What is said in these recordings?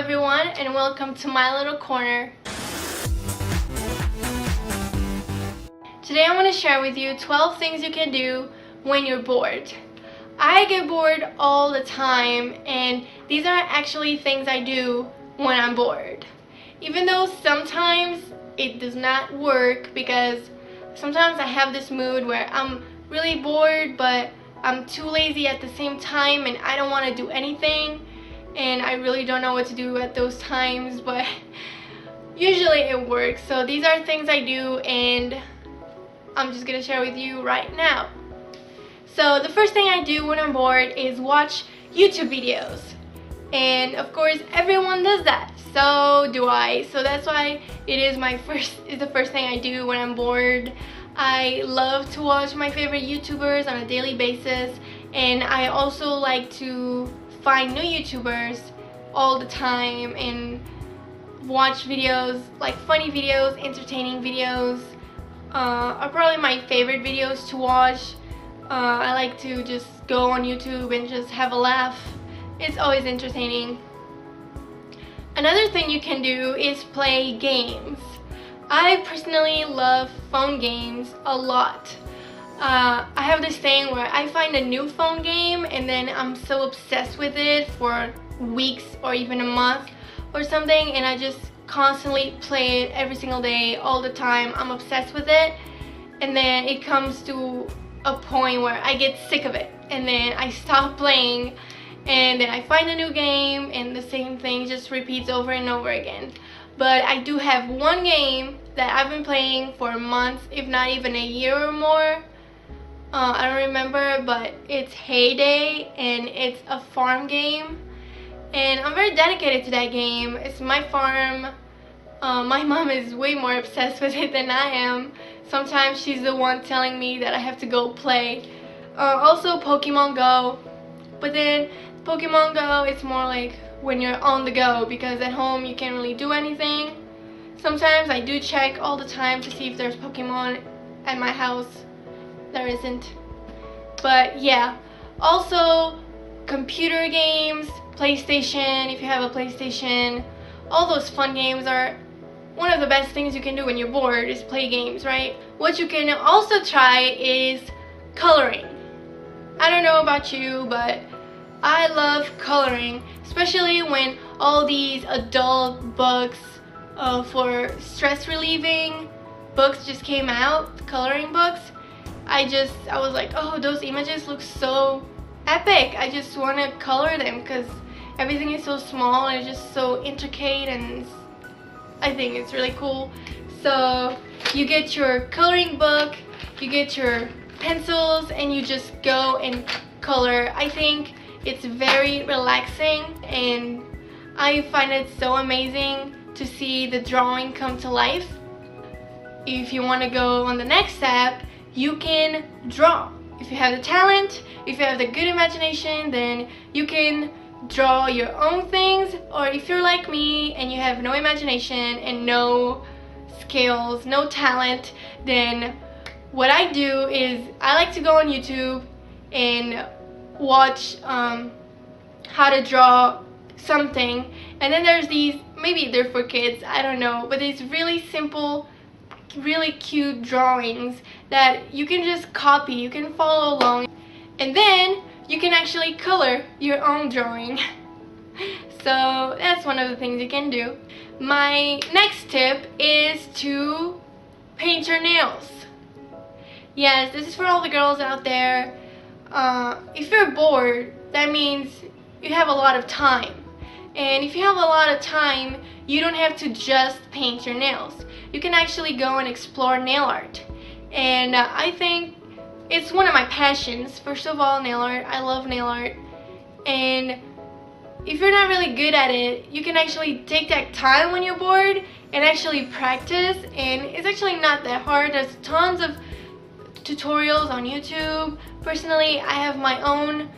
everyone, and welcome to my little corner. Today I want to share with you 12 things you can do when you're bored. I get bored all the time, and these are actually things I do when I'm bored. Even though sometimes it does not work, because sometimes I have this mood where I'm really bored but I'm too lazy at the same time and I don't want to do anything, and I really don't know what to do at those times, but usually it works. So these are things I do, and I'm just gonna share with you right now. So the first thing I do when I'm bored is watch YouTube videos, and of course everyone does that. So do I. So that's why it's the first thing I do when I'm bored. I love to watch my favorite YouTubers on a daily basis, and I also like to find new YouTubers all the time and watch videos, like funny videos, entertaining videos. Are probably my favorite videos to watch. I like to just go on YouTube and just have a laugh. It's always entertaining. Another thing you can do is play games. I personally love phone games a lot. I have this thing where I find a new phone game and then I'm so obsessed with it for weeks or even a month or something, and I just constantly play it every single day, all the time. I'm obsessed with it, and then it comes to a point where I get sick of it and then I stop playing, and then I find a new game and the same thing just repeats over and over again. But I do have one game that I've been playing for months, if not even a year or more. I don't remember, but it's Hay Day, and it's a farm game, and I'm very dedicated to that game. It's my farm. My mom is way more obsessed with it than I am. Sometimes she's the one telling me that I have to go play. Also Pokemon Go, but then Pokemon Go, it's more like when you're on the go, because at home you can't really do anything. Sometimes I do check all the time to see if there's Pokemon at my house. There isn't. But yeah, also computer games, PlayStation, if you have a PlayStation. All those fun games are one of the best things you can do when you're bored, is play games, right? What you can also try is coloring. I don't know about you, but I love coloring, especially when all these adult books for stress relieving books just came out, coloring books. I was like, oh, those images look so epic. I just want to color them because everything is so small and it's just so intricate, and I think it's really cool. So you get your coloring book, you get your pencils, and you just go and color. I think it's very relaxing, and I find it so amazing to see the drawing come to life. If you want to go on the next step, you can draw. If you have the talent, if you have the good imagination, then you can draw your own things. Or if you're like me and you have no imagination and no skills, no talent, then what I do is I like to go on YouTube and watch how to draw something, and then there's these, maybe they're for kids, I don't know, but these really simple, really cute drawings that you can just copy, you can follow along, and then you can actually color your own drawing. So that's one of the things you can do. My next tip is to paint your nails. Yes, this is for all the girls out there. If you're bored, that means you have a lot of time. And if you have a lot of time, you don't have to just paint your nails. You can actually go and explore nail art. And I think it's one of my passions. First of all, nail art. I love nail art. And if you're not really good at it, you can actually take that time when you're bored and actually practice. And it's actually not that hard. There's tons of tutorials on YouTube. Personally, I have my own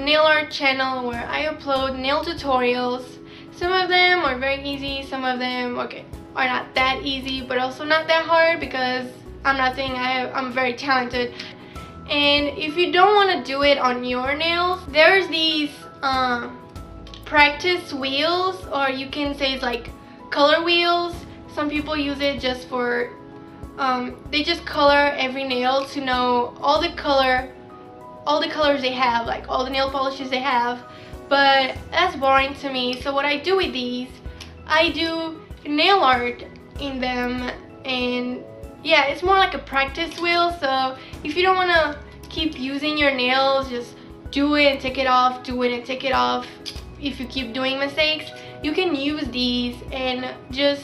nail art channel where I upload nail tutorials. Some of them are very easy, some of them are not that easy, but also not that hard, because I'm not saying I'm very talented. And if you don't want to do it on your nails, there's these practice wheels, or you can say it's like color wheels. Some people use it just for they just color every nail to know all the colors they have, like all the nail polishes they have. But that's boring to me. So what I do with these, I do nail art in them, and yeah, it's more like a practice wheel. So if you don't want to keep using your nails, just do it and take it off, do it and take it off. If you keep doing mistakes, you can use these and just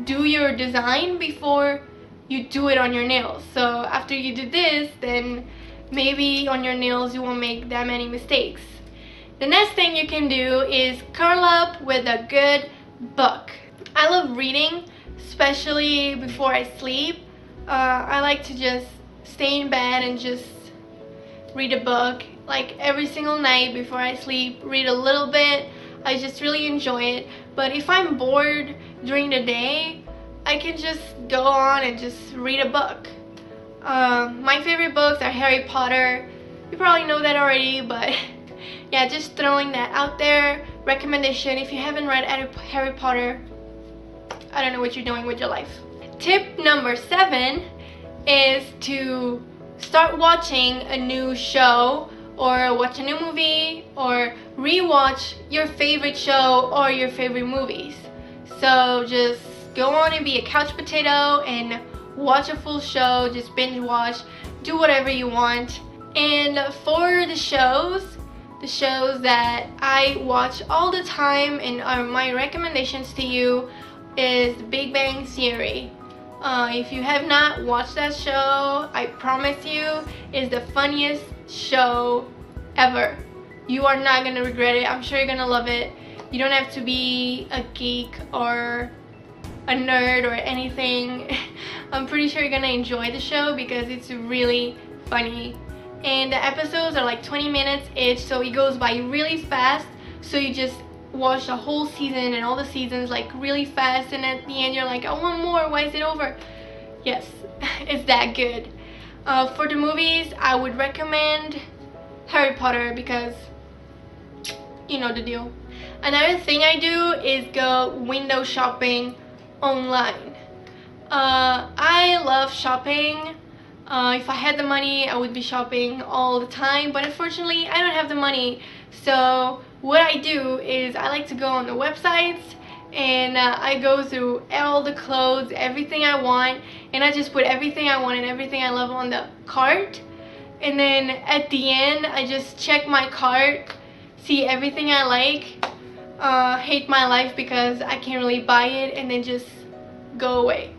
do your design before you do it on your nails. So after you do this, then maybe on your nails you won't make that many mistakes. The next thing you can do is curl up with a good book. I love reading, especially before I sleep. I like to just stay in bed and just read a book, like every single night before I sleep, read a little bit. I just really enjoy it. But if I'm bored during the day, I can just go on and just read a book. My favorite books are Harry Potter. You probably know that already, but yeah, just throwing that out there. Recommendation: if you haven't read Harry Potter, I don't know what you're doing with your life. Tip number 7 is to start watching a new show, or watch a new movie, or rewatch your favorite show or your favorite movies. So just go on and be a couch potato and watch a full show, just binge watch, do whatever you want. And for the shows that I watch all the time and are my recommendations to you is Big Bang Theory. If you have not watched that show, I promise you, it's the funniest show ever. You are not gonna regret it. I'm sure you're gonna love it. You don't have to be a geek or a nerd or anything. I'm pretty sure you're gonna enjoy the show because it's really funny. And the episodes are like 20 minutes each, so it goes by really fast. So you just watch the whole season and all the seasons like really fast, and at the end you're like, I want more, why is it over? Yes, it's that good. For the movies, I would recommend Harry Potter because you know the deal. Another thing I do is go window shopping online. I love shopping. If I had the money, I would be shopping all the time, but unfortunately I don't have the money. So what I do is I like to go on the websites and I go through all the clothes, everything I want, and I just put everything I want and everything I love on the cart. And then at the end I just check my cart, see everything I like, hate my life because I can't really buy it, and then just go away.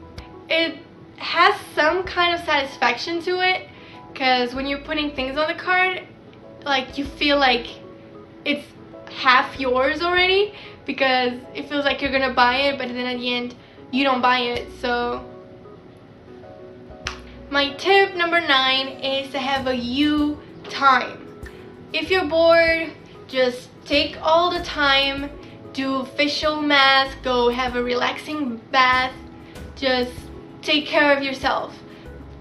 It has some kind of satisfaction to it because when you're putting things on the cart, like you feel like it's half yours already because it feels like you're gonna buy it, but then at the end you don't buy it. So my tip number 9 is to have a you time. If you're bored, just take all the time, do facial mask, go have a relaxing bath, just take care of yourself.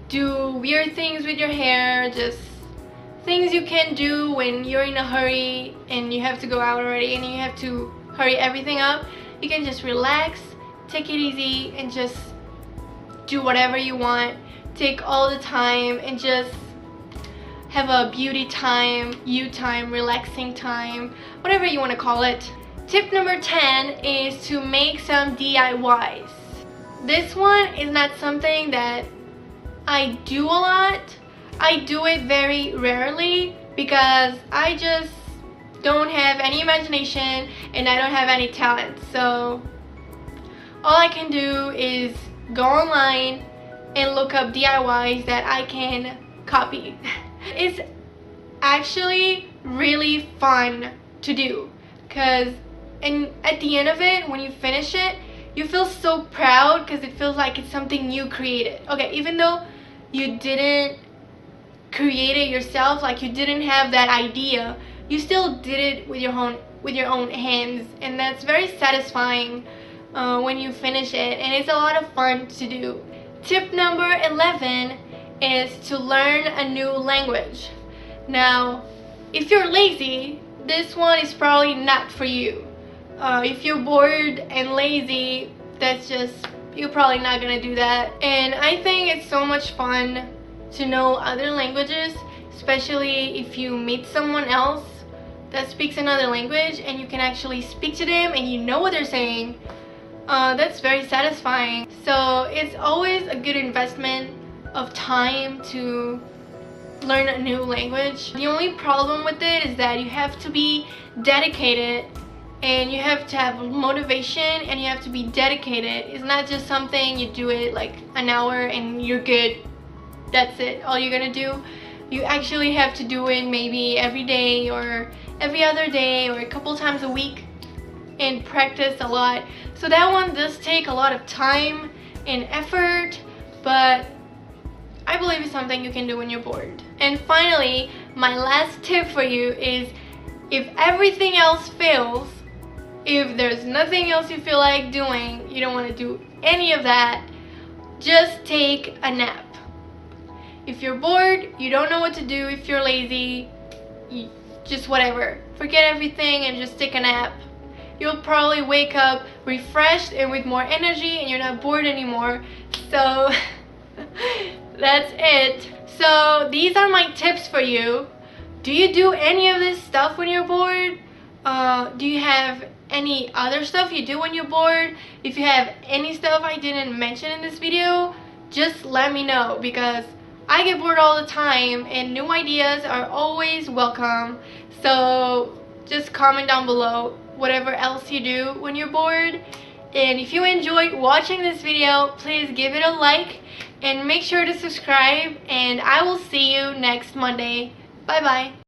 Do weird things with your hair, just things you can do when you're in a hurry and you have to go out already and you have to hurry everything up. You can just relax, take it easy, and just do whatever you want. Take all the time and just have a beauty time, you time, relaxing time, whatever you want to call it. Tip number 10 is to make some DIYs. This one is not something that I do a lot. I do it very rarely because I just don't have any imagination and I don't have any talent. So all I can do is go online and look up DIYs that I can copy. It's actually really fun to do because at the end of it, when you finish it, you feel so proud because it feels like it's something you created. Okay, even though you didn't create it yourself, like you didn't have that idea, you still did it with your own hands, and that's very satisfying when you finish it, and it's a lot of fun to do. Tip number 11 is to learn a new language. Now, if you're lazy, this one is probably not for you. If you're bored and lazy, you're probably not gonna do that. And I think it's so much fun to know other languages, especially if you meet someone else that speaks another language and you can actually speak to them and you know what they're saying. That's very satisfying. So it's always a good investment of time to learn a new language. The only problem with it is that you have to be dedicated, and you have to have motivation, and you have to be dedicated. It's not just something you do it like an hour and you're good. That's it, all you're gonna do. You actually have to do it maybe every day or every other day or a couple times a week and practice a lot. So that one does take a lot of time and effort, but I believe it's something you can do when you're bored. And finally, my last tip for you is, if everything else fails, if there's nothing else you feel like doing, you don't want to do any of that, just take a nap. If you're bored, you don't know what to do, if you're lazy, just whatever. Forget everything and just take a nap. You'll probably wake up refreshed and with more energy, and you're not bored anymore. So that's it. So these are my tips for you. Do you do any of this stuff when you're bored? Do you have any other stuff you do when you're bored? If you have any stuff I didn't mention in this video, just let me know, because I get bored all the time and new ideas are always welcome. So just comment down below whatever else you do when you're bored. And if you enjoyed watching this video, please give it a like and make sure to subscribe, and I will see you next Monday. Bye bye.